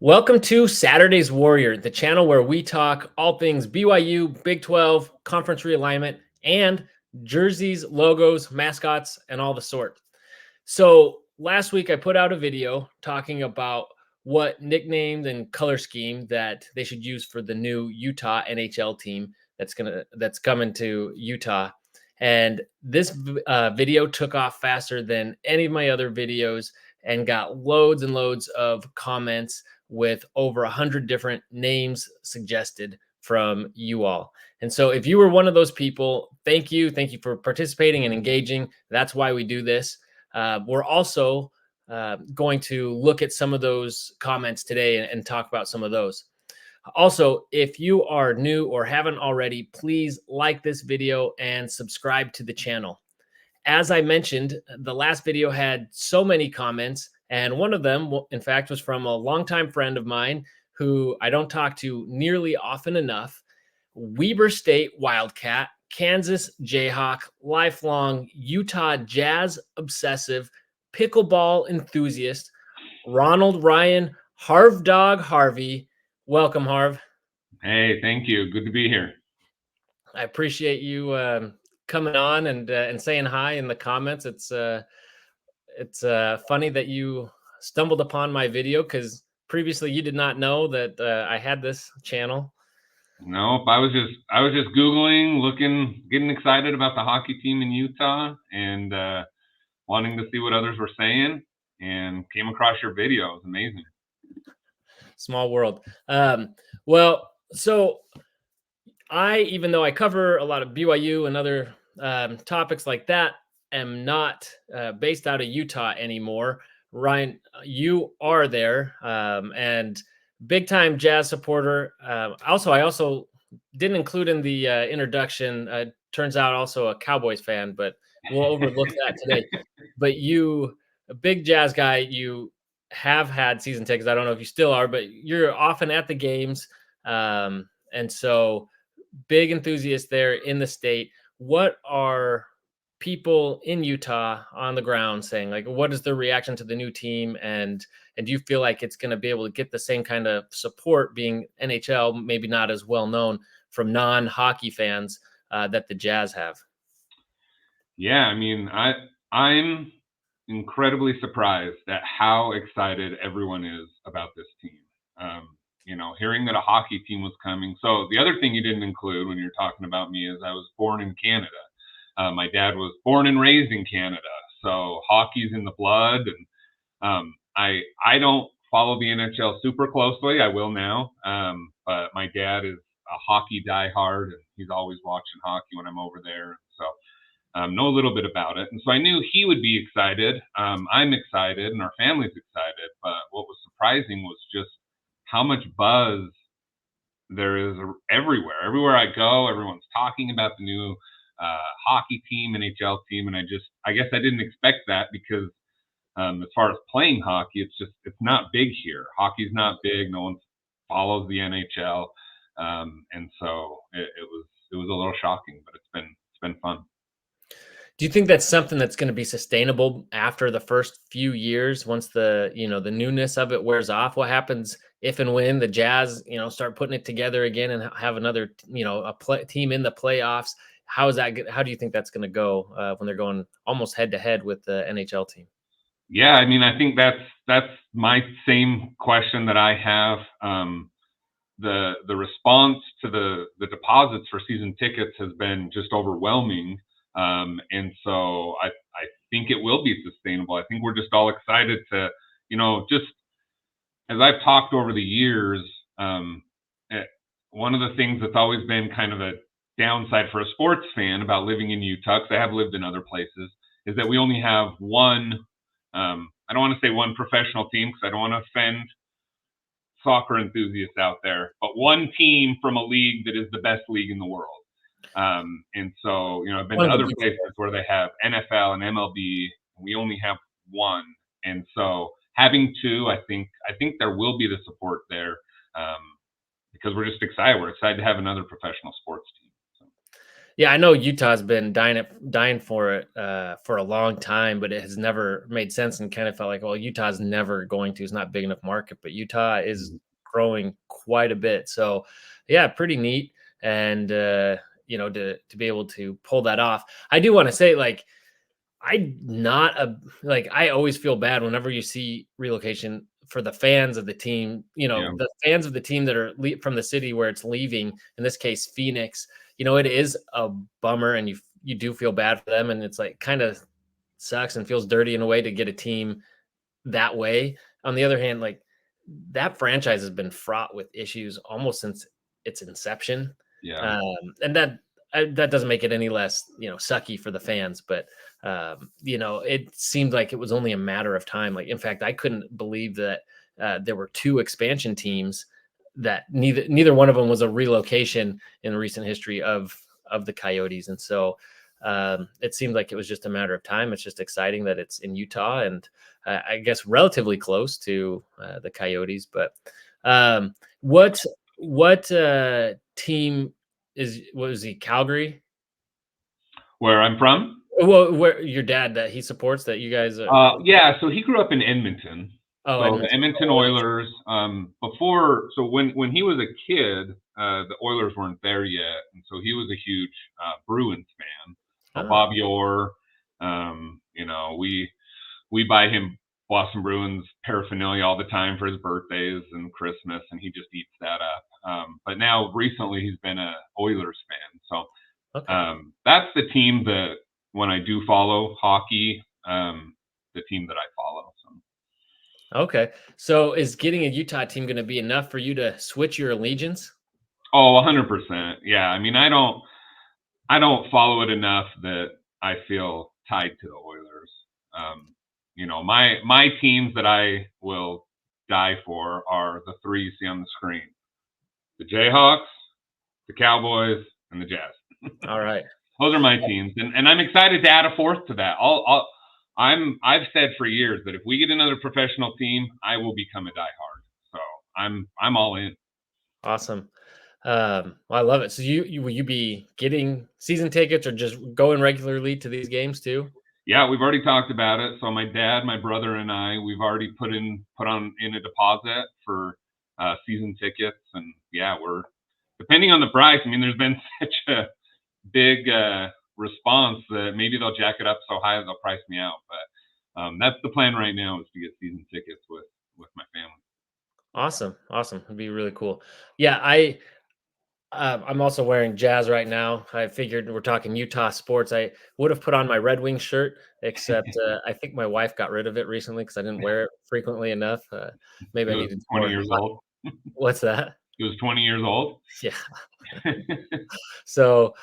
Welcome to Saturday's Warrior, the channel where we talk all things BYU, Big 12, conference realignment, and jerseys, logos, mascots, and all the sort. So last week I put out a video talking about what nickname and color scheme that they should use for the new Utah NHL team that's coming to Utah. And this video took off faster than any of my other videos and got loads and loads of comments with over 100 different names suggested from you all. And so if you were one of those people, thank you. Thank you for participating and engaging. That's why we do this. We're also going to look at some of those comments today and talk about some of those. Also, if you are new or haven't already, please like this video and subscribe to the channel. As I mentioned, the last video had so many comments, and one of them, in fact, was from a longtime friend of mine who I don't talk to nearly often enough. Weber State Wildcat, Kansas Jayhawk, lifelong Utah Jazz obsessive, pickleball enthusiast, Ronald Ryan Harv Dog Harvey. Welcome, Harv. Hey, thank you. Good to be here. I appreciate you coming on and saying hi in the comments. It's funny that you stumbled upon my video because previously you did not know that I had this channel. No, I was just Googling, looking, getting excited about the hockey team in Utah and wanting to see what others were saying, and came across your video. It was amazing. Small world. Well, so even though I cover a lot of BYU and other topics like that, am not based out of Utah anymore. Ryan, you are there, and big time Jazz supporter. I also didn't include in the introduction. Turns out also a Cowboys fan, but we'll overlook that today. But you, a big Jazz guy, you have had season tickets. I don't know if you still are, but you're often at the games, and so big enthusiast there in the state. What are people in Utah on the ground saying? Like, what is their reaction to the new team? And do you feel like it's going to be able to get the same kind of support being NHL, maybe not as well known from non-hockey fans that the Jazz have? Yeah, I mean, I'm incredibly surprised at how excited everyone is about this team. Hearing that a hockey team was coming. So the other thing you didn't include when you're talking about me is I was born in Canada. My dad was born and raised in Canada, so hockey's in the blood. And I don't follow the NHL super closely. I will now, but my dad is a hockey diehard, and he's always watching hockey when I'm over there. So know a little bit about it. And so I knew he would be excited. I'm excited, and our family's excited. But what was surprising was just how much buzz there is everywhere. Everywhere I go, everyone's talking about the new hockey team, NHL team, and I guess I didn't expect that because as far as playing hockey, it's not big here. Hockey's not big. No one follows the NHL, and so it was a little shocking, but it's been fun. Do you think that's something that's going to be sustainable after the first few years, once the newness of it wears off? What happens if and when the Jazz, start putting it together again and have another, team in the playoffs? How do you think that's going to go when they're going almost head to head with the NHL team? Yeah, I mean, I think that's my same question that I have. The response to the deposits for season tickets has been just overwhelming. And so I think it will be sustainable. I think we're just all excited to, just as I've talked over the years, one of the things that's always been kind of a downside for a sports fan about living in Utah, because I have lived in other places, is that we only have one, I don't want to say one professional team because I don't want to offend soccer enthusiasts out there, but one team from a league that is the best league in the world. And so, I've been to other places where they have NFL and MLB, and we only have one. And so having two, I think there will be the support there, because we're just excited. We're excited to have another professional sports team. So. Yeah, I know Utah's been dying for it for a long time, but it has never made sense and kind of felt like, well, Utah's never going to. It's not big enough market, but Utah is Mhm. growing quite a bit. So, yeah, pretty neat. And to be able to pull that off, I do want to say, like, I not a like, I always feel bad whenever you see relocation for the fans of the team, Yeah, the fans of the team that are from the city where it's leaving, in this case, Phoenix. It is a bummer and you do feel bad for them. And it's like kind of sucks and feels dirty in a way to get a team that way. On the other hand, like that franchise has been fraught with issues almost since its inception, yeah, and that doesn't make it any less sucky for the fans. But it seemed like it was only a matter of time. Like in fact, I couldn't believe that there were two expansion teams that neither one of them was a relocation in recent history of the Coyotes, and so it seemed like it was just a matter of time. It's just exciting that it's in Utah and I guess relatively close to the Coyotes. But um, what team was he? Calgary? where I'm from. Well, where your dad that he supports that you guys are? Yeah, so he grew up in Edmonton. Oh, So the Edmonton. Edmonton Oh, that's Oilers, before, so when he was a kid, the Oilers weren't there yet, and so he was a huge Bruins fan. So oh, Bob Orr, we buy him Boston Bruins paraphernalia all the time for his birthdays and Christmas, and he just eats that up. But now recently he's been a Oilers fan, so okay. that's the team that when I do follow hockey, the team that I follow. So. Okay. So is getting a Utah team going to be enough for you to switch your allegiance? Oh, 100%. Yeah, I mean, I don't follow it enough that I feel tied to the Oilers. My teams that I will die for are the three you see on the screen: the Jayhawks, the Cowboys, and the Jazz. All right. Those are my teams, and I'm excited to add a fourth to that. I've said for years that if we get another professional team, I will become a diehard. So I'm all in. Awesome. Well, I love it. So will you be getting season tickets or just going regularly to these games too? Yeah, we've already talked about it. So my dad, my brother, and I, we've already put on in a deposit for season tickets, and yeah, we're depending on the price. I mean, there's been such a big response that maybe they'll jack it up so high that they'll price me out. But that's the plan right now is to get season tickets with my family. Awesome. Awesome. It'd be really cool. Yeah, I'm also wearing Jazz right now. I figured we're talking Utah sports. I would have put on my Red Wings shirt, except I think my wife got rid of it recently because I didn't wear it frequently enough. Maybe It I was needed 20 more. years old. What's that? It was 20 years old. Yeah. So,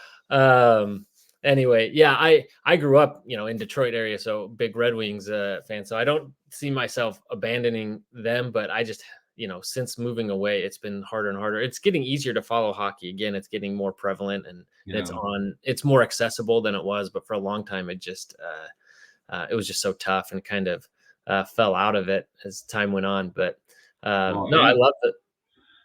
anyway, yeah, I grew up, in Detroit area, so big Red Wings fan. So I don't see myself abandoning them, but I just, since moving away, it's been harder and harder. It's getting easier to follow hockey again. It's getting more prevalent and Yeah. it's more accessible than it was. But for a long time, it was just so tough and kind of fell out of it as time went on. But Well, no, I and love it.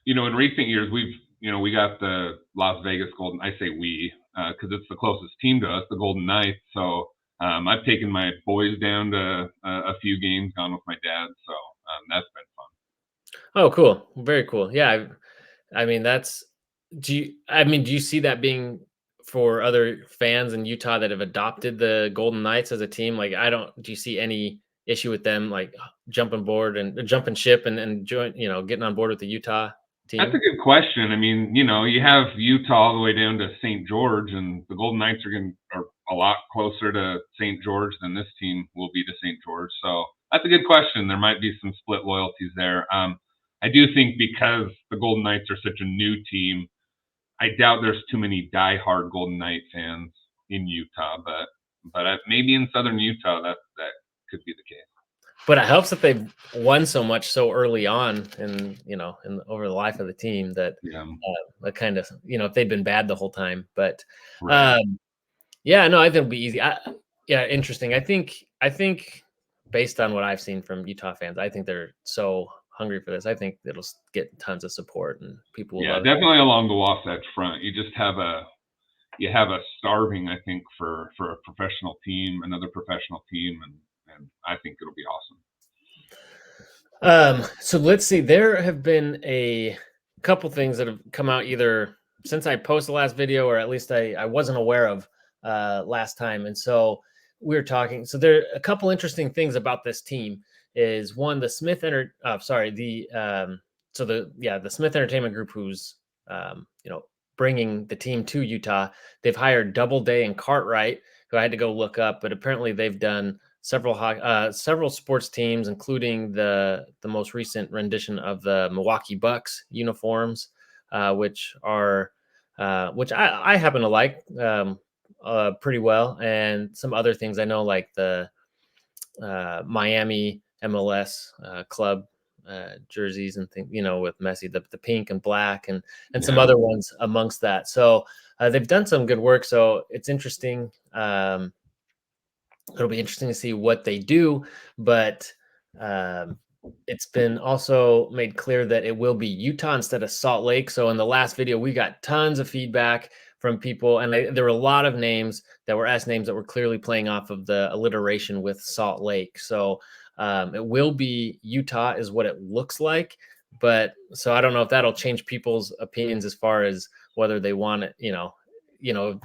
in recent years, we got the Las Vegas Golden. I say we because it's the closest team to us, the Golden Knights. So I've taken my boys down to a few games, gone with my dad. So that's been fun. Oh, cool. Very cool. Yeah. I mean, do you see that being for other fans in Utah that have adopted the Golden Knights as a team? Like, do you see any issue with them like jumping board and jumping ship and join, getting on board with the Utah That's a team? good question. I mean, you have Utah all the way down to St. George, and the Golden Knights are a lot closer to St. George than this team will be to St. George. So that's a good question. There might be some split loyalties there. I do think because the Golden Knights are such a new team, I doubt there's too many diehard Golden Knight fans in Utah, but maybe in southern Utah that could be the case. But it helps that they've won so much so early on in over the life of the team that Yeah, that kind of, if they'd been bad the whole time. But right. um yeah, no, I think it'll be easy. Yeah, interesting. I think based on what I've seen from Utah fans, I think they're so hungry for this. I think it'll get tons of support and people will Yeah, love it. definitely along the Wasatch Front. You just have you have us starving, I think, for a professional team, another professional team, and I think it'll be awesome. So let's see. There have been a couple things that have come out either since I posted the last video, or at least I wasn't aware of last time. And so we were talking. So there are a couple interesting things about this team. Is one, the Smith sorry, the Smith Entertainment Group, who's bringing the team to Utah. They've hired Doubleday and Cartwright, who I had to go look up, but apparently they've done several sports teams, including the most recent rendition of the Milwaukee Bucks uniforms, which I happen to like pretty well, and some other things I know, like the Miami MLS club jerseys and things, with Messi, the pink and black, and some Yeah. other ones amongst that. So they've done some good work. So it's interesting. It'll be interesting to see what they do, but um, it's been also made clear that it will be Utah instead of Salt Lake. So in the last video, we got tons of feedback from people, and there were a lot of names that were S names that were clearly playing off of the alliteration with Salt Lake. So it will be Utah, is what it looks like. But so I don't know if that'll change people's opinions as far as whether they want it,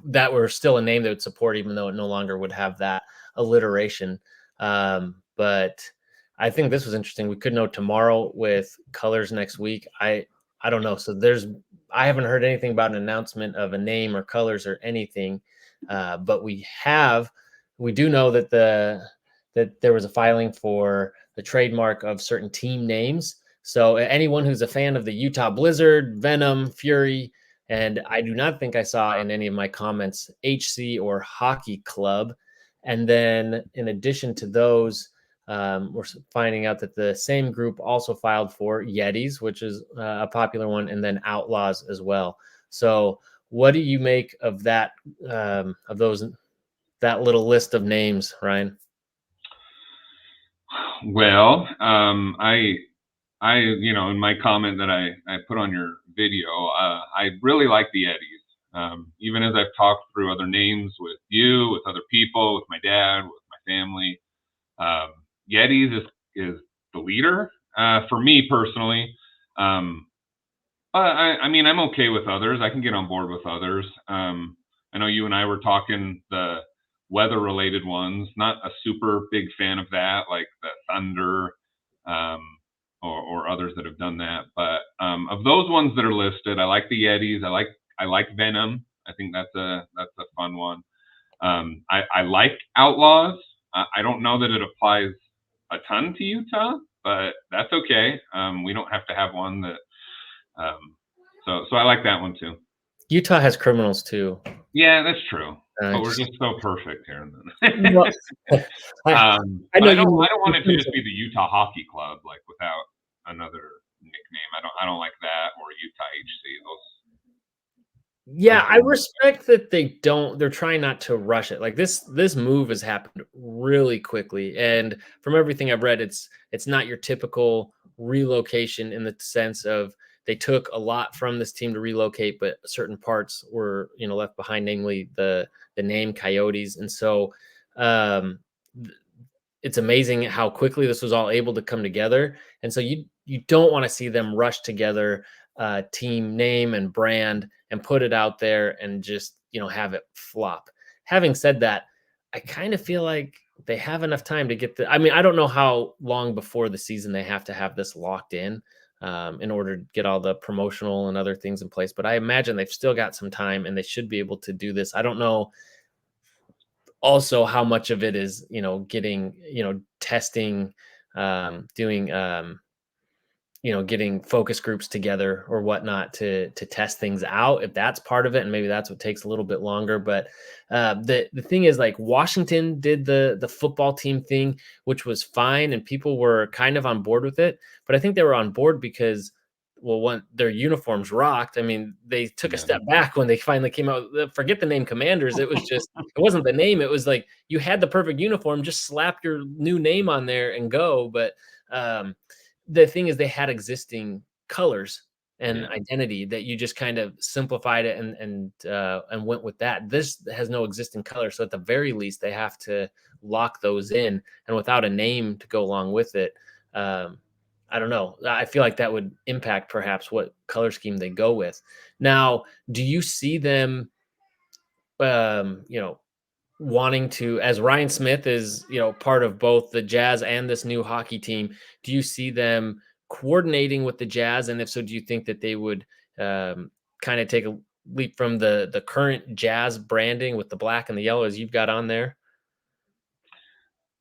that were still a name they would support, even though it no longer would have that alliteration. But I think this was interesting. We could know tomorrow with colors next week. I don't know. So I haven't heard anything about an announcement of a name or colors or anything. But we do know that that there was a filing for the trademark of certain team names. So anyone who's a fan of the Utah Blizzard, Venom, Fury, and I do not think I saw in any of my comments HC or Hockey Club. And then in addition to those, we're finding out that the same group also filed for Yetis, which is a popular one, and then Outlaws as well. So what do you make of that, that little list of names, Ryan? Well, in my comment that I put on your video, I really like the Eddies. Even as I've talked through other names with you, with other people, with my dad, with my family, Yetis is the leader for me personally. I mean, I'm okay with others. I can get on board with others. I know you and I were talking the weather-related ones. Not a super big fan of that, like the Thunder, um, or others that have done that. But of those ones that are listed, I like the Yetis. I like Venom. I think that's a fun one. I like Outlaws. I don't know that it applies a ton to Utah, but that's okay. We don't have to have one that. So I like that one too. Utah has criminals too. Yeah, that's true. But we're just so perfect here. Well, I know I don't want it to just be the Utah Hockey Club, like without another nickname. I don't like that, or Utah HC. Yeah, I respect that they're trying not to rush it. Like this move has happened really quickly. And from everything I've read, it's not your typical relocation in the sense of they took a lot from this team to relocate, but certain parts were, left behind, namely the name Coyotes. And so it's amazing how quickly this was all able to come together. And so you don't want to see them rush together team name and brand and put it out there and just have it flop. Having said that, I kind of feel like they have enough time to get I mean, I don't know how long before the season they have to have this locked in order to get all the promotional and other things in place, but I imagine they've still got some time and they should be able to do this. I don't know also how much of it is getting testing, doing getting focus groups together or whatnot to test things out, if that's part of it, and maybe that's what takes a little bit longer. But the thing is, like, Washington did the football team thing, which was fine, and people were kind of on board with it. But I think they were on board because, well, one, their uniforms rocked. I mean, they took a step back when they finally came out. Forget the name Commanders. It was just, it wasn't the name. It was like, you had the perfect uniform, just slap your new name on there and go. But the thing is, they had existing colors, and Yeah. identity that you just kind of simplified it and went with that. This has no existing color, so at the very least, they have to lock those in, and without a name to go along with it, um, I don't know. I feel like that would impact perhaps what color scheme they go with. Now, do you see them, you know, wanting to, as Ryan Smith is, you know, part of both the Jazz and this new hockey team, do you see them coordinating with the Jazz? And if so, do you think that they would kind of take a leap from the current Jazz branding with the black and the yellow as you've got on there?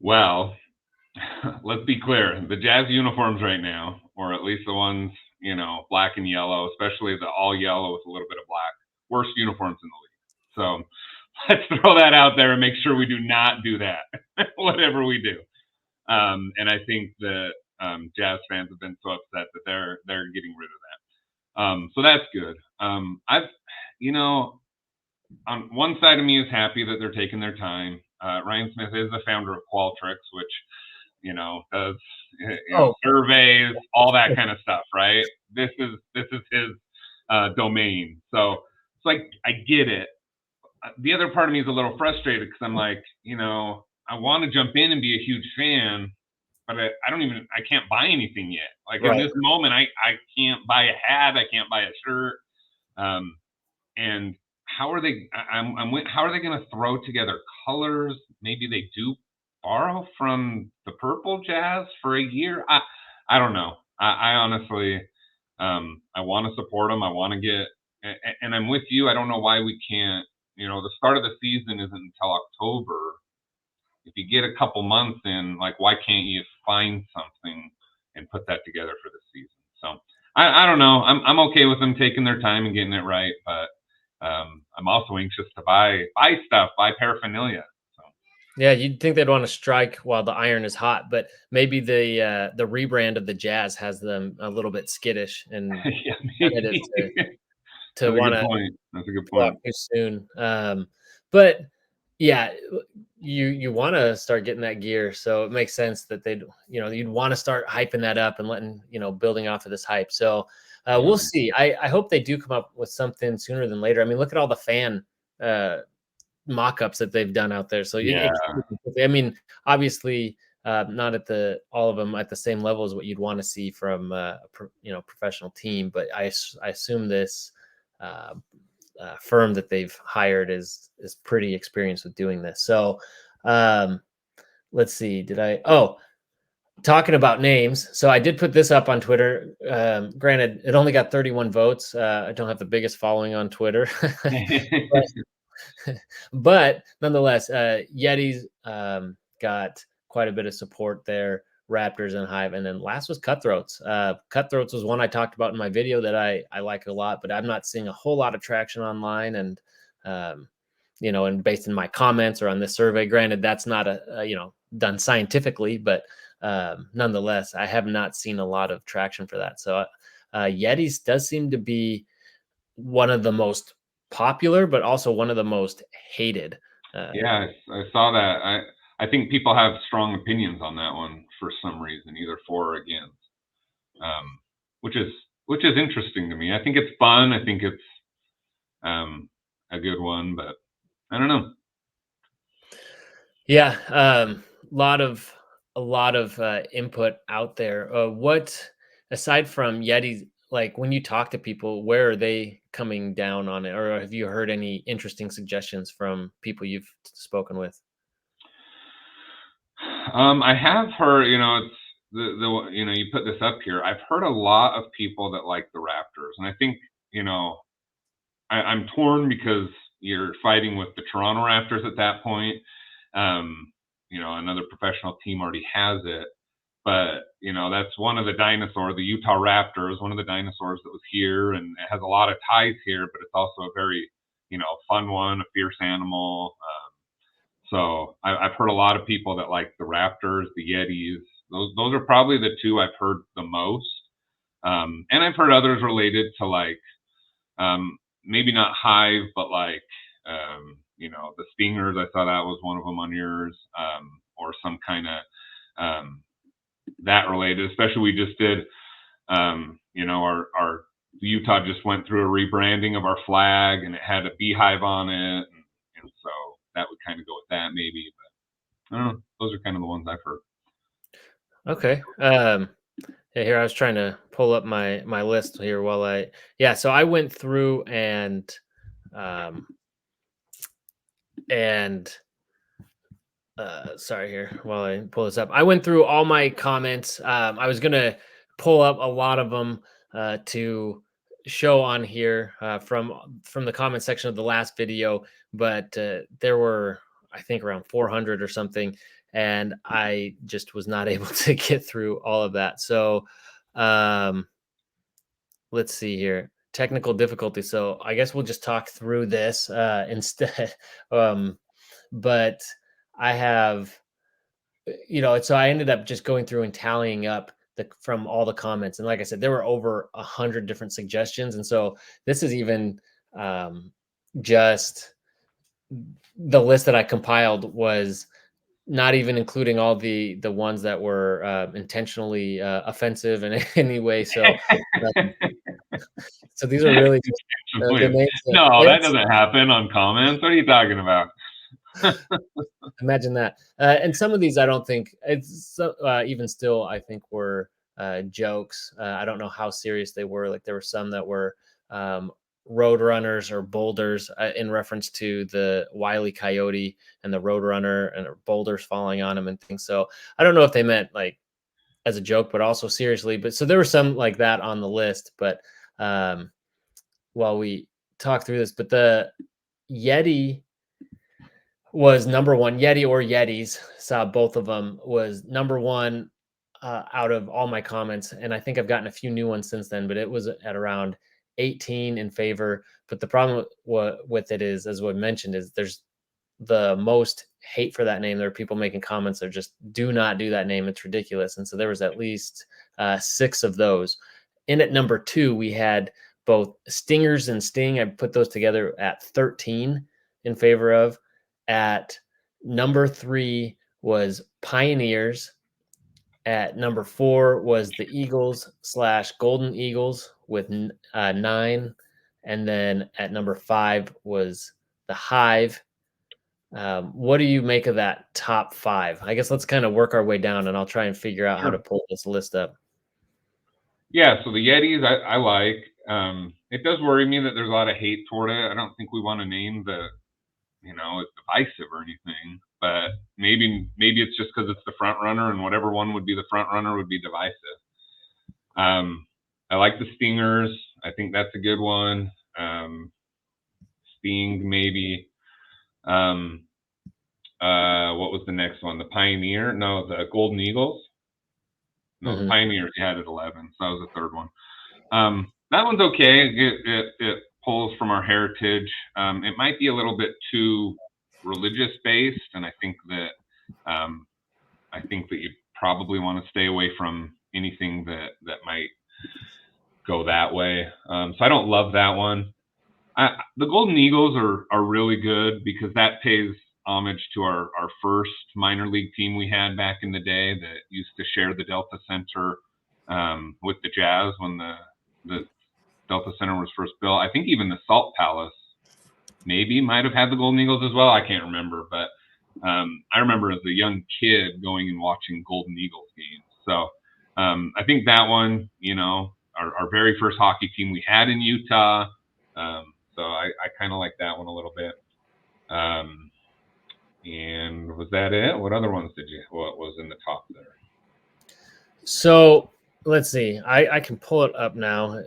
Well, let's be clear. The Jazz uniforms right now, or at least the ones, black and yellow, especially the all yellow with a little bit of black, worst uniforms in the league. So let's throw that out there and make sure we do not do that, whatever we do. And I think the Jazz fans have been so upset that they're getting rid of that. So that's good. You know, on one side of me is happy that they're taking their time. Ryan Smith is the founder of Qualtrics, which does Oh, surveys, all that kind of stuff, right? This is his domain. So it's like I get it. The other part of me is a little frustrated because I'm like, I want to jump in and be a huge fan, but I can't buy anything yet. Like in right. this moment, I can't buy a hat, I can't buy a shirt. And how are they? How are they going to throw together colors? Maybe they do borrow from the purple Jazz for a year. I don't know. I honestly, I want to support them. I want to get, and I'm with you. I don't know why we can't. The start of the season isn't until October. If you get a couple months in, like, why can't you find something and put that together for the season? So I don't know. I'm okay with them taking their time and getting it right, but I'm also anxious to buy stuff, buy paraphernalia. So Yeah, you'd think they'd want to strike while the iron is hot, but maybe the rebrand of the Jazz has them a little bit skittish and yeah, tentative maybe. to That's a want good to point. That's a good go out point. too soon. But yeah, you want to start getting that gear, so it makes sense that they'd, you'd want to start hyping that up and letting, building off of this hype. So Yeah, we'll see. I hope they do come up with something sooner than later. I mean, look at all the fan uh, mock-ups that they've done out there. So yeah, I mean, obviously, not at all of them at the same level as what you'd want to see from professional team, but I assume this. Uh, Firm that they've hired is pretty experienced with doing this. So let's see. Talking about names. So I did put this up on Twitter. Granted, it only got 31 votes. I don't have the biggest following on Twitter, but, but nonetheless, Yetis got quite a bit of support there. Raptors and Hive, and then last was Cutthroats. Cutthroats was one I talked about in my video that I like a lot, but I'm not seeing a whole lot of traction online, and um, and based in my comments or on this survey. Granted, that's not done scientifically, but nonetheless, I have not seen a lot of traction for that. So Yetis does seem to be one of the most popular, but also one of the most hated. Uh, yeah. I saw that. I think people have strong opinions on that one for some reason, either for or against, um, which is interesting to me. I think it's fun. I think it's a good one, but I don't know. Yeah, a lot of input out there. What aside from Yetis, like when you talk to people, where are they coming down on it, or have you heard any interesting suggestions from people you've spoken with? I have heard, it's you put this up here. I've heard a lot of people that like the Raptors, and I think, I'm torn because you're fighting with the Toronto Raptors at that point. Another professional team already has it, but that's one of the dinosaurs, the Utah Raptors, one of the dinosaurs that was here, and it has a lot of ties here, but it's also a very, fun one, a fierce animal. So I've heard a lot of people that like the Raptors, the Yetis. Those are probably the two I've heard the most. And I've heard others related to, like, maybe not Hive, but like the Stingers. I saw that was one of them on yours, or some kind of that related. Especially we just did our Utah just went through a rebranding of our flag, and it had a beehive on it, and so that would kind of go with that maybe. But I don't know. Those are kind of the ones I've heard. Okay. Yeah, here I was trying to pull up my list here while so I went through um and sorry here while I pull this up. I went through all my comments. I was gonna pull up a lot of them to show on here from the comment section of the last video, but there were, I think, around 400 or something, and I just was not able to get through all of that. So let's see here. Technical difficulty. So I guess we'll just talk through this instead. um, but I have, so I ended up just going through and tallying up from all the comments, and like I said, there were over 100 different suggestions, and so this is even just the list that I compiled was not even including all the ones that were intentionally offensive in any way. So these are really just the names No, that doesn't happen on comments. What are you talking about? Imagine that. And some of these, I don't think it's even still, I think were jokes. I don't know how serious they were. Like there were some that were road runners or boulders in reference to the Wile E. Coyote and the road runner and boulders falling on him and things. So I don't know if they meant like as a joke, but also seriously. But so there were some like that on the list. But while we talk through this, but the Yeti was number one. Yeti or Yetis, saw both of them, was number one out of all my comments. And I think I've gotten a few new ones since then, but it was at around 18 in favor. But the problem with it is, as we mentioned, is there's the most hate for that name. There are people making comments that just do not do that name. It's ridiculous. And so there was at least 6 of those. In at number 2, we had both Stingers and Sting. I put those together at 13 in favor of. At number 3 was Pioneers. At number 4 was the Eagles / Golden Eagles with 9. And then at number 5 was the Hive. What do you make of that top 5? I guess let's kind of work our way down, and I'll try and figure out how to pull this list up. Yeah, so the Yetis I like. It does worry me that there's a lot of hate toward it. I don't think we want to name the, it's divisive or anything, but maybe it's just because it's the front runner, and whatever one would be the front runner would be divisive. I like the Stingers. I think that's a good one. Sting maybe. What was the next one? The Pioneer? No, the Golden Eagles. No, the Pioneers you had at 11, so that was the third one. That one's okay. It pulls from our heritage. It might be a little bit too religious based, and I think that you probably want to stay away from anything that might go that way. So I don't love that one. The Golden Eagles are really good because that pays homage to our first minor league team we had back in the day that used to share the Delta Center with the Jazz when the Delta Center was first built. I think even the Salt Palace maybe might have had the Golden Eagles as well. I can't remember, but I remember as a young kid going and watching Golden Eagles games. So I think that one, our very first hockey team we had in Utah. So I kind of like that one a little bit. And was that it? What other ones what was in the top there? So let's see. I can pull it up now,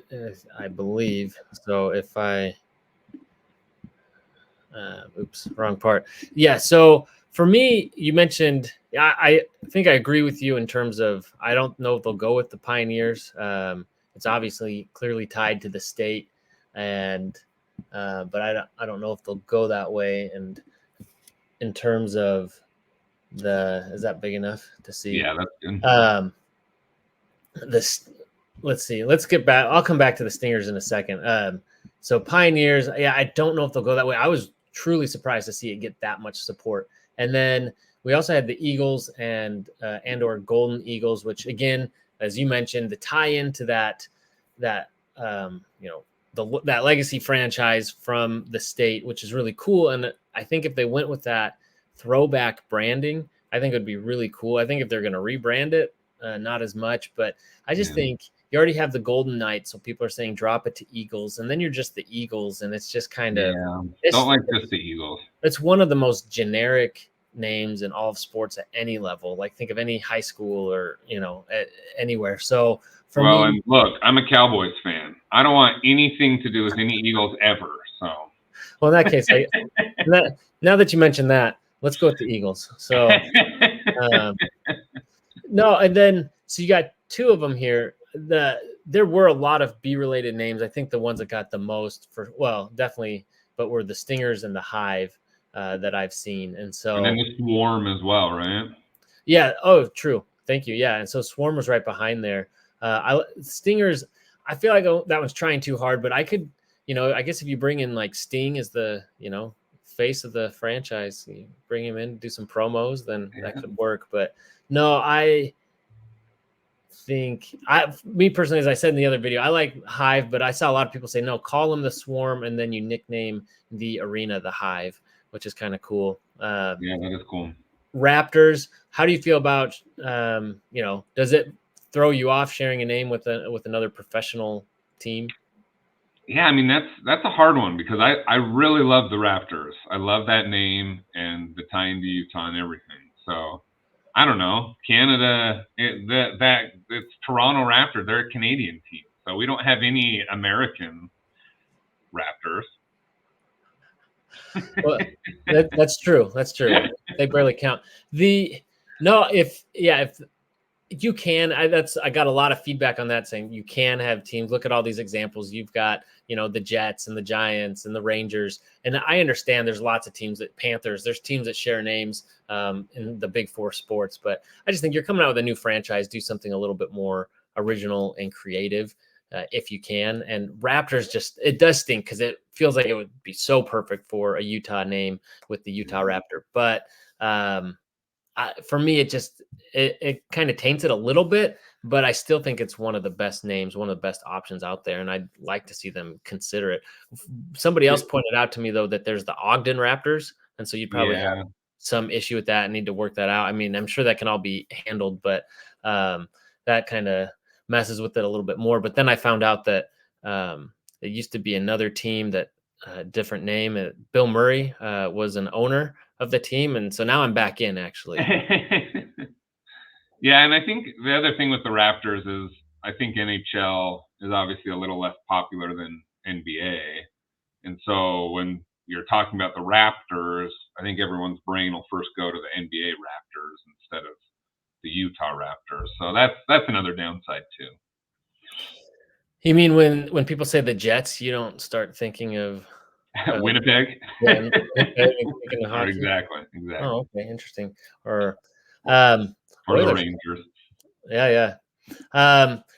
I believe. So if I, oops, wrong part. Yeah. So for me, you mentioned, I think I agree with you in terms of, I don't know if they'll go with the Pioneers. It's obviously clearly tied to the state, and but I don't know if they'll go that way. And in terms of is that big enough to see? Yeah, that's good. Let's see. Let's get back. I'll come back to the Stingers in a second. So Pioneers, yeah, I don't know if they'll go that way. I was truly surprised to see it get that much support. And then we also had the Eagles and or Golden Eagles, which again, as you mentioned, the tie-in to that that legacy franchise from the state, which is really cool. And I think if they went with that throwback branding, I think it would be really cool. I think if they're going to rebrand it, not as much, but I just think you already have the Golden Knights, so people are saying drop it to Eagles, and then you're just the Eagles, and it's just kind of don't like just the Eagles. It's one of the most generic names in all of sports at any level. Like think of any high school or anywhere. So for me, and look, I'm a Cowboys fan. I don't want anything to do with any Eagles ever. So, well, in that case, now that you mentioned that, let's go with the Eagles. So, no, and then so you got two of them here. There were a lot of B-related names. I think the ones that got the most definitely, but were the Stingers and the Hive that I've seen. And so, and then the Swarm as well, right? Yeah. Oh, true. Thank you. Yeah. And so Swarm was right behind there. Stingers, I feel like that one's trying too hard, but I could, I guess if you bring in like Sting as the, face of the franchise, you bring him in, do some promos, then that could work. But no, I think me personally, as I said in the other video, I like Hive, but I saw a lot of people say, no, call him the Swarm. And then you nickname the arena the Hive, which is kind of cool. Yeah, that is cool. Raptors, how do you feel about does it throw you off sharing a name with another professional team? Yeah, I mean that's a hard one because I really love the Raptors. I love that name and the tie into Utah and everything. So I don't know. Canada, it's Toronto Raptors. They're a Canadian team, so we don't have any American Raptors. Well, that's true. That's true. They barely count. If you can, I got a lot of feedback on that saying you can have teams. Look at all these examples. You've got, the Jets and the Giants and the Rangers. And I understand there's lots of teams there's teams that share names in the big four sports, but I just think you're coming out with a new franchise, do something a little bit more original and creative if you can. And Raptors it does stink because it feels like it would be so perfect for a Utah name with the Utah Raptor. But for me, it kind of taints it a little bit, but I still think it's one of the best names, one of the best options out there. And I'd like to see them consider it. Somebody else pointed out to me though, that there's the Ogden Raptors. And so you'd probably have some issue with that and need to work that out. I mean, I'm sure that can all be handled, but that kind of messes with it a little bit more. But then I found out that it used to be another team that different name. Bill Murray was an owner of the team, and so now I'm back in actually. Yeah, and I think the other thing with the Raptors is I think NHL is obviously a little less popular than NBA, and so when you're talking about the Raptors, I think everyone's brain will first go to the NBA Raptors instead of the Utah Raptors. So that's another downside too. You mean when people say the Jets, you don't start thinking of Winnipeg? Yeah, thinking of hockey. Exactly. Oh, okay, interesting. Or the Rangers. Yeah.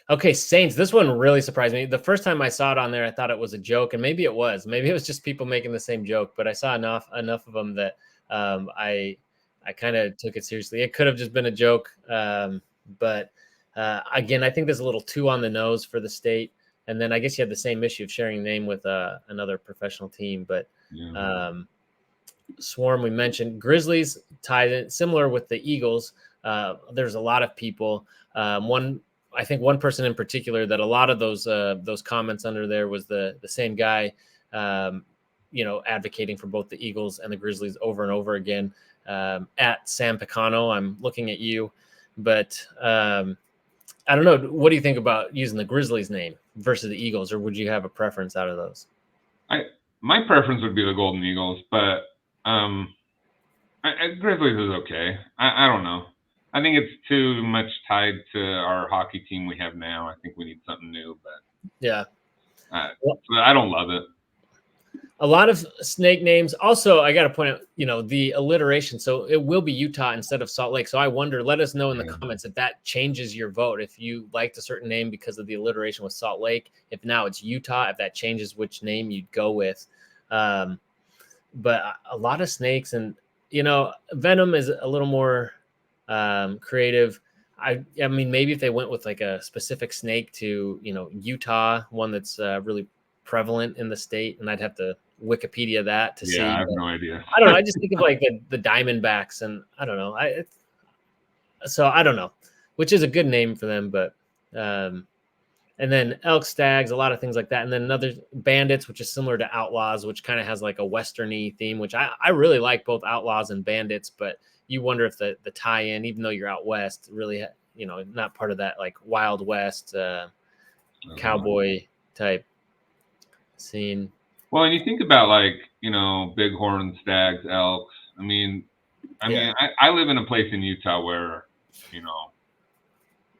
Okay, Saints. This one really surprised me. The first time I saw it on there, I thought it was a joke, and maybe it was. Maybe it was just people making the same joke. But I saw enough of them that I kind of took it seriously. It could have just been a joke, but again, I think there's a little too on the nose for the state. And then I guess you have the same issue of sharing a name with another professional team. But Swarm, we mentioned. Grizzlies tied in, similar with the Eagles. There's a lot of people. I think one person in particular that a lot of those comments under there was the same guy, advocating for both the Eagles and the Grizzlies over and over again. At Sam Picano, I'm looking at you, but I don't know. What do you think about using the Grizzlies name versus the Eagles, or would you have a preference out of those? My preference would be the Golden Eagles, but Grizzlies is okay. I don't know. I think it's too much tied to our hockey team we have now. I think we need something new, but yeah, I don't love it. A lot of snake names. Also, I got to point out, the alliteration. So it will be Utah instead of Salt Lake. So I wonder, let us know in the comments if that changes your vote. If you liked a certain name because of the alliteration with Salt Lake, if now it's Utah, if that changes which name you'd go with. But a lot of snakes and, Venom is a little more creative. I mean, maybe if they went with like a specific snake to, Utah, one that's really prevalent in the state, and I'd have to Wikipedia that to Yeah, see. I have But no idea. I don't know. I just think of like the Diamondbacks, and I don't know. So I don't know, which is a good name for them, but um, and then elk, stags, a lot of things like that, and then another bandits, which is similar to outlaws, which kind of has like a westerny theme, which I really like both outlaws and bandits, but you wonder if the tie-in, even though you're out west, really not part of that like Wild West cowboy type scene. Well, and you think about like, bighorn, stags, elks. Yeah. I live in a place in Utah where, you know,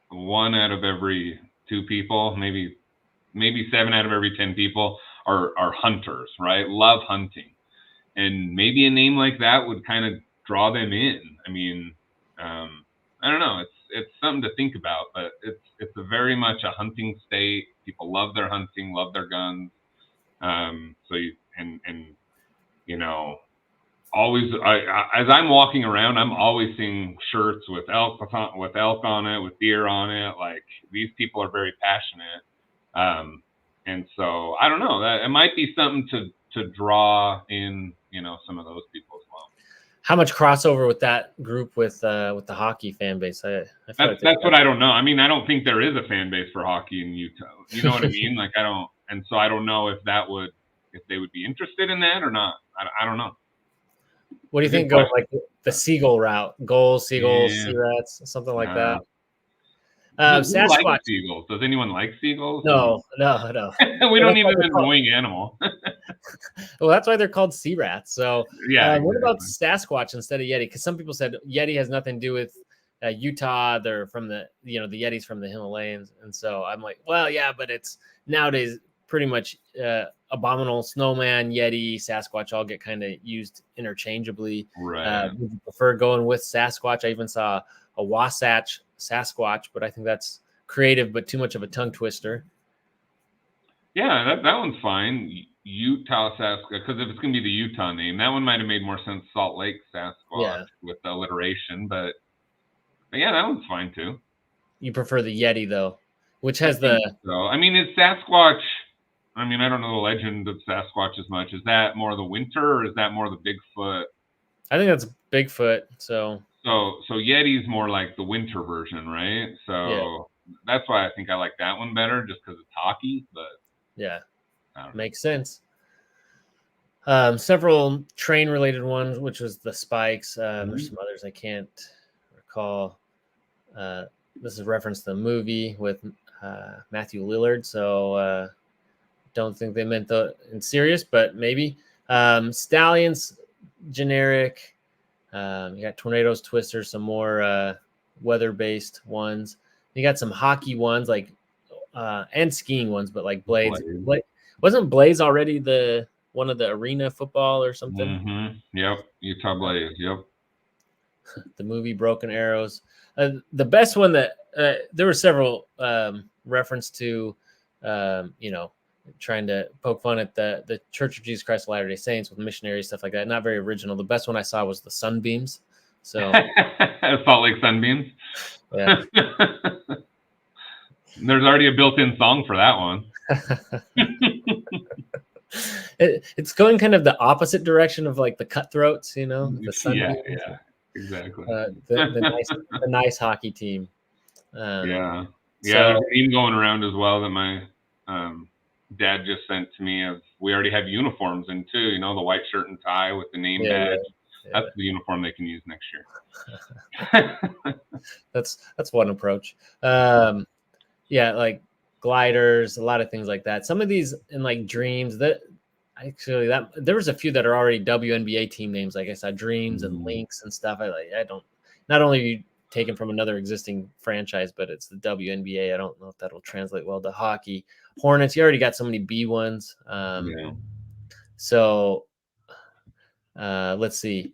one out of every two people, maybe 7 out of every 10 people are hunters, right? Love hunting. And maybe a name like that would kind of draw them in. I don't know. It's something to think about, but it's a very much a hunting state. People love their hunting, love their guns. So you know, always as I'm walking around, I'm always seeing shirts with elk on it, with deer on it. Like, these people are very passionate. And so I don't know, that it might be something to draw in, some of those people as well. How much crossover with that group with the hockey fan base? I feel like That's what I don't know. I don't think there is a fan base for hockey in Utah. You know what I mean? Like, and so I don't know if they would be interested in that or not. I don't know. What do you think going like the seagull route? Gulls, seagulls, sea rats, something like that. Who likes Sasquatch. seagulls? Does anyone like seagulls? No. We Well, don't need an annoying animal. well, that's why they're called sea rats. So, Yeah, exactly. What about Sasquatch instead of Yeti? Because some people said Yeti has nothing to do with Utah. They're from the Yetis from the Himalayas, and so I'm like, well, yeah, but it's nowadays pretty much abominable snowman, Yeti, Sasquatch all get kind of used interchangeably. Right. Would you prefer going with Sasquatch? I even saw a Wasatch Sasquatch, but I think that's creative, but too much of a tongue twister. Yeah, that one's fine. Utah Sasquatch, because if it's going to be the Utah name, that one might have made more sense. Salt Lake Sasquatch with the alliteration, but yeah, that one's fine too. You prefer the Yeti though, which has so. Is Sasquatch? I don't know the legend of Sasquatch as much. Is that more the winter, or is that more the Bigfoot? I think that's Bigfoot. So Yeti's more like the winter version, right? So that's why I think I like that one better, just because it's hockey. But yeah, makes sense. Several train related ones, which was the Spikes. There's some others I can't recall. This is reference to the movie with Matthew Lillard, so don't think they meant the in serious, but maybe. Stallions, generic. You got tornadoes, twisters, some more weather-based ones. You got some hockey ones, like and skiing ones, but like Blades. Wasn't Blaze already one of the arena football or something? Mm-hmm. Yep, Utah Blaze. Yep. The movie Broken Arrows. The best one that there were several reference to, trying to poke fun at the Church of Jesus Christ of Latter-day Saints with missionary stuff like that. Not very original. The best one I saw was the Sunbeams. So Salt Lake Sunbeams. Yeah. There's already a built-in song for that one. It's going kind of the opposite direction of like the Cutthroats, the Sunbeams. Yeah, exactly. The nice hockey team. There's a meme going around as well that my dad just sent to me of we already have uniforms in too, the white shirt and tie with the name badge. That's the uniform they can use next year. That's one approach. Like gliders, a lot of things like that. Some of these in like Dreams that there was a few that are already WNBA team names. Like I saw Dreams and Lynx and stuff. I don't, not only are you taken from another existing franchise, but it's the WNBA. I don't know if that'll translate well to hockey. Hornets, you already got so many B ones. So let's see.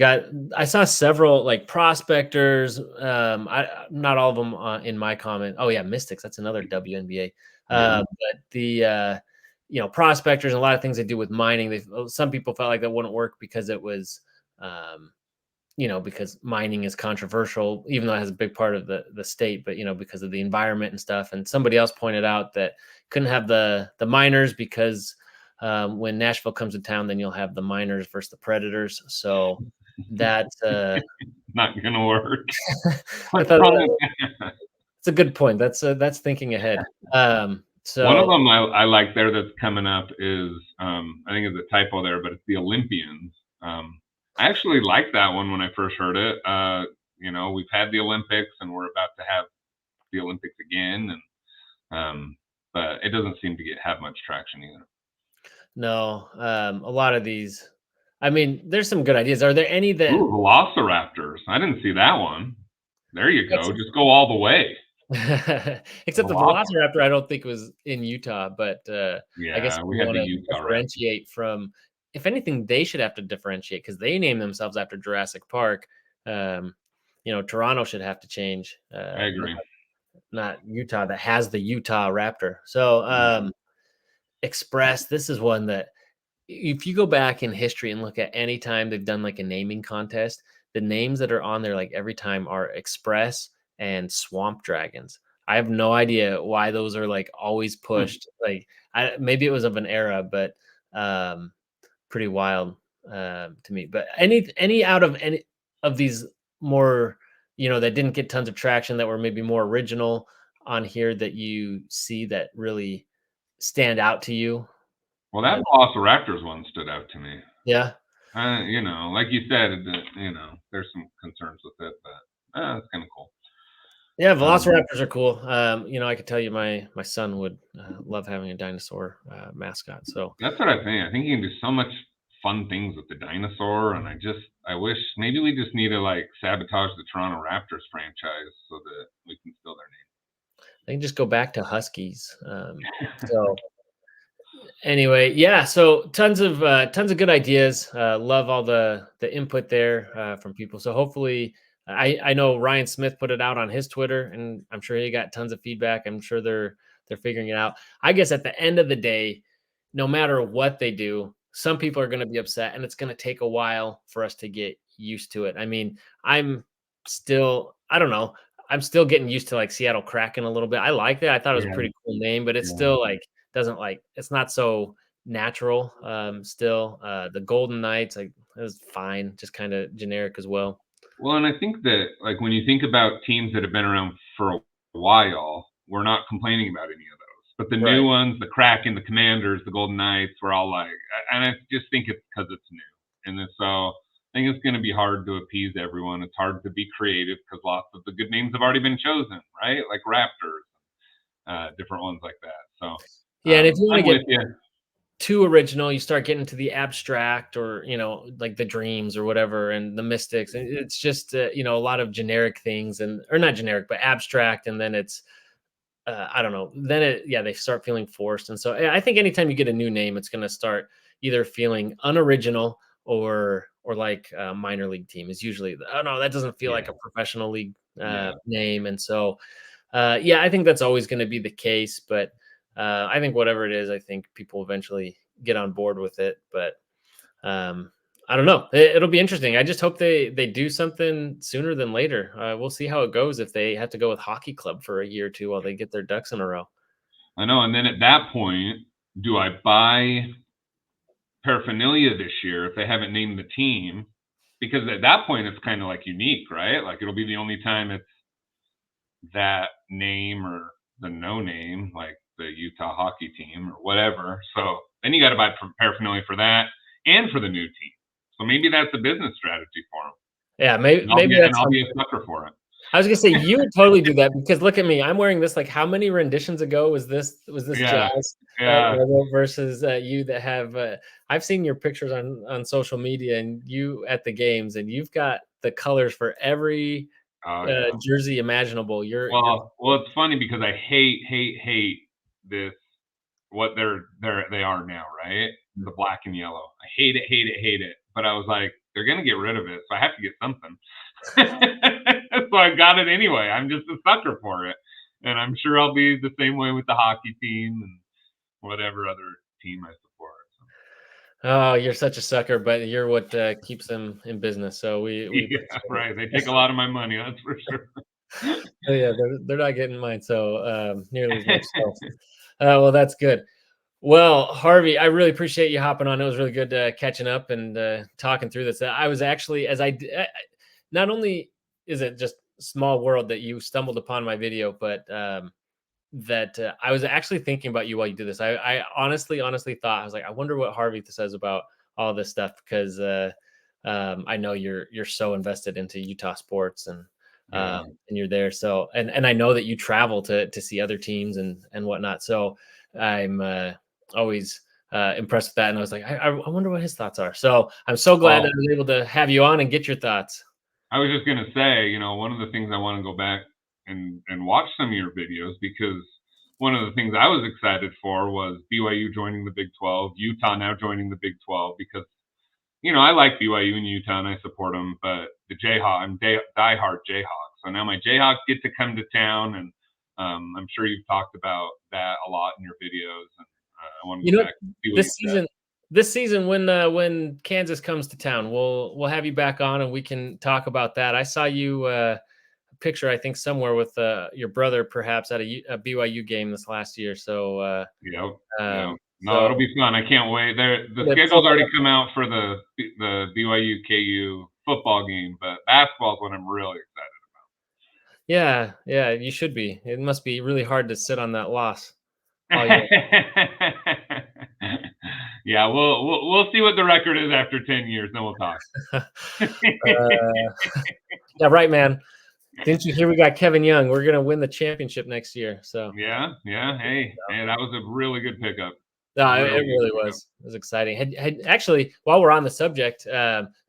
I saw several like prospectors. Not all of them in my comment. Oh yeah, Mystics. That's another WNBA. But the prospectors and a lot of things they do with mining. Some people felt like that wouldn't work because it was because mining is controversial, even though it has a big part of the state, but because of the environment and stuff. And somebody else pointed out that couldn't have the miners because when Nashville comes to town, then you'll have the miners versus the Predators. So that's Not gonna work. I What's thought wrong with that? that's a good point. That's thinking ahead. One of So them I like there that's coming up is, I think it's a typo there, but it's the Olympians. I actually liked that one when I first heard it. We've had the Olympics and we're about to have the Olympics again, but it doesn't seem to have much traction either. no, a lot of these. I mean, there's some good ideas. Are there any that Ooh, Velociraptors. I didn't see that one. There you go. Just go all the way. except the Velociraptor. Velociraptor, I don't think was in Utah, but I guess Yeah, if we you had want the to Utah Raptors. differentiate from, if anything, they should have to differentiate because they name themselves after Jurassic Park. Um, Toronto should have to change, I agree. not Utah that has the Utah Raptor. So Yeah. Express, this is one that if you go back in history and look at any time they've done like a naming contest, the names that are on there like every time are Express and Swamp Dragons. I have no idea why those are like always Hmm. pushed. Like maybe it was of an era, but um pretty wild to me. But any out of any of these more, that didn't get tons of traction that were maybe more original on here that you see that really stand out to you? Well, Uh, that Velociraptors one stood out to me. yeah. Like you said, there's some concerns with it, but it's kind of cool. Yeah, Um, velociraptors are cool. I could tell you my son would love having a dinosaur mascot. So that's what I think. I think you can do so much fun things with the dinosaur, and I wish maybe we just need to like sabotage the Toronto Raptors franchise so that we can steal their they can just go back to Huskies. name. So anyway, yeah, so tons of good ideas. Love all the input there from people. So hopefully, I know Ryan Smith put it out on his Twitter, and I'm sure he got tons of feedback. I'm sure they're figuring it out. I guess at the end of the day, no matter what they do, some people are going to be upset, and it's going to take a while for us to get used to it. I mean, I don't know. I'm still getting used to like Seattle Kraken a little bit. I like that. I thought it was a Yeah, pretty cool name, but it's yeah. still like doesn't like it's not so natural still. The Golden Knights, like, it was fine, just kind of generic as well. Well, and I think that like when you think about teams that have been around for a while, we're not complaining about any of those. But the new Right. ones, the Kraken, the Commanders, the Golden Knights, we're all like, and I just think it's because it's new, and then, so I think it's going to be hard to appease everyone. It's hard to be creative because lots of the good names have already been chosen, right? Like Raptors, different ones like that. So Yeah, and if you want to I'm get with you. too original, you start getting to the abstract, or like the dreams or whatever, and the mystics, and it's just a lot of generic things, and or not generic but abstract, and then it's I don't know. Then they start feeling forced, and so I think anytime you get a new name, it's going to start either feeling unoriginal or like a minor league team is usually. Oh no, that doesn't feel like Yeah, a professional league yeah. name, and so I think that's always going to be the case. But I think whatever it is, I think people eventually get on board with it. But um, I don't know. It'll be interesting. I just hope they do something sooner than later. We'll see how it goes if they have to go with hockey club for a year or two while they get their ducks in a row. I know. And then at that point, do I buy paraphernalia this year if they haven't named the team? Because at that point, it's kind of like unique, right? Like it'll be the only time it's that name or the no name, like the Utah hockey team or whatever. So then you got to buy paraphernalia for that and for the new team. So maybe that's a business strategy for them, Yeah, maybe and that's I'll be something. a sucker for it. I was gonna say you would totally do that because look at me. I'm wearing this. Like, how many renditions ago was this Yeah, Jazz yeah. logo versus you that have? I've seen your pictures on social media and you at the games, and you've got the colors for every Oh yeah. jersey imaginable. You're Well, it's funny because I hate this what they are now, right? The black and yellow. I hate it, hate it, hate it. But I was like, they're gonna get rid of it, so I have to get something. So I got it anyway. I'm just a sucker for it, and I'm sure I'll be the same way with the hockey team and whatever other team I support. So. Oh, you're such a sucker, but you're what keeps them in business. So we Yeah, appreciate right. They it. take a lot of my money, that's for sure. Oh yeah, they're not getting mine, so nearly as much. So, well, that's good. Well, Harvey, I really appreciate you hopping on. It was really good catching up and talking through this. I was actually, not only is it just small world that you stumbled upon my video, but that I was actually thinking about you while you do this. I honestly thought I was like, I wonder what Harvey says about all this stuff because I know you're so invested into Utah sports Yeah. and you're there. So and I know that you travel to see other teams and whatnot. So I'm always impressed with that. And I was like, I wonder what his thoughts are. So I'm so glad that Well, I was able to have you on and get your thoughts. I was just gonna say, one of the things I wanna go back and watch some of your videos because one of the things I was excited for was BYU joining the Big 12, Utah now joining the Big 12 because, I like BYU and Utah and I support them, but the Jayhawk, I'm diehard Jayhawk. So now my Jayhawks get to come to town, and I'm sure you've talked about that a lot in your videos. And I want to You go know, back and see what you this said. season this season when Kansas comes to town, we'll have you back on and we can talk about that. I saw you a picture I think somewhere with your brother perhaps at a BYU game this last year. So Yep, yep. No, so it'll be fun. I can't wait. The they schedule's pulled already it up. come out for the BYU KU football game, but basketball is what I'm really excited. Yeah, yeah, you should be. It must be really hard to sit on that loss all year. Yeah, we'll see what the record is after 10 years, then we'll talk. Yeah, right, man. Didn't you hear we got Kevin Young? We're gonna win the championship next year. So Yeah, yeah. Hey, that was a really good pickup. no, it Really good really pickup. was. It was exciting. Had actually, while we're on the subject,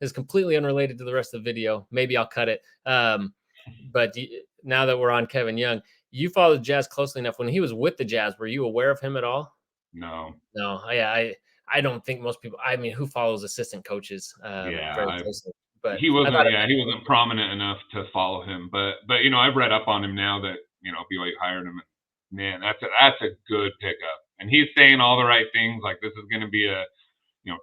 is completely unrelated to the rest of the video. Maybe I'll cut it. But now that we're on Kevin Young, you followed Jazz closely enough. When he was with the Jazz, were you aware of him at all? No. No, I don't think most people. I mean, who follows assistant coaches Yeah, very closely? But he I thought wasn't it yeah, might he be wasn't prominent enough to follow him, but I've read up on him now that, BYU hired him. And man, that's a good pickup. And he's saying all the right things like this is going to be a,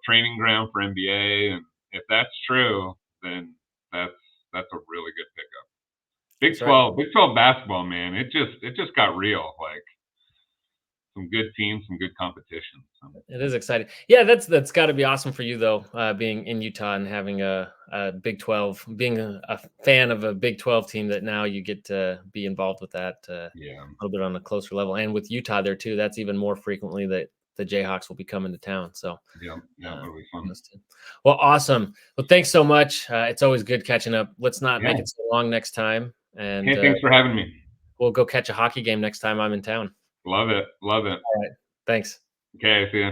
training ground for NBA, and if that's true, then that's that's a really good pickup. Big that's right. 12, Big 12 basketball, man. It just got real. Like some good teams, some good competition. So, It is exciting. Yeah, that's got to be awesome for you though, being in Utah and having a Big 12, being a fan of a Big 12 team that now you get to be involved with that a yeah. little bit on a closer level, and with Utah there too. That's even more frequently that the Jayhawks will be coming to town. So, Yeah, yeah, uh, it'll be fun. those two. Well, awesome. Well, thanks so much. It's always good catching up. Let's not Yeah. make it so long next time, and Hey, thanks for having me. we'll go catch a hockey game next time I'm in town. Love it. Love it. All right. Thanks. Okay, see ya.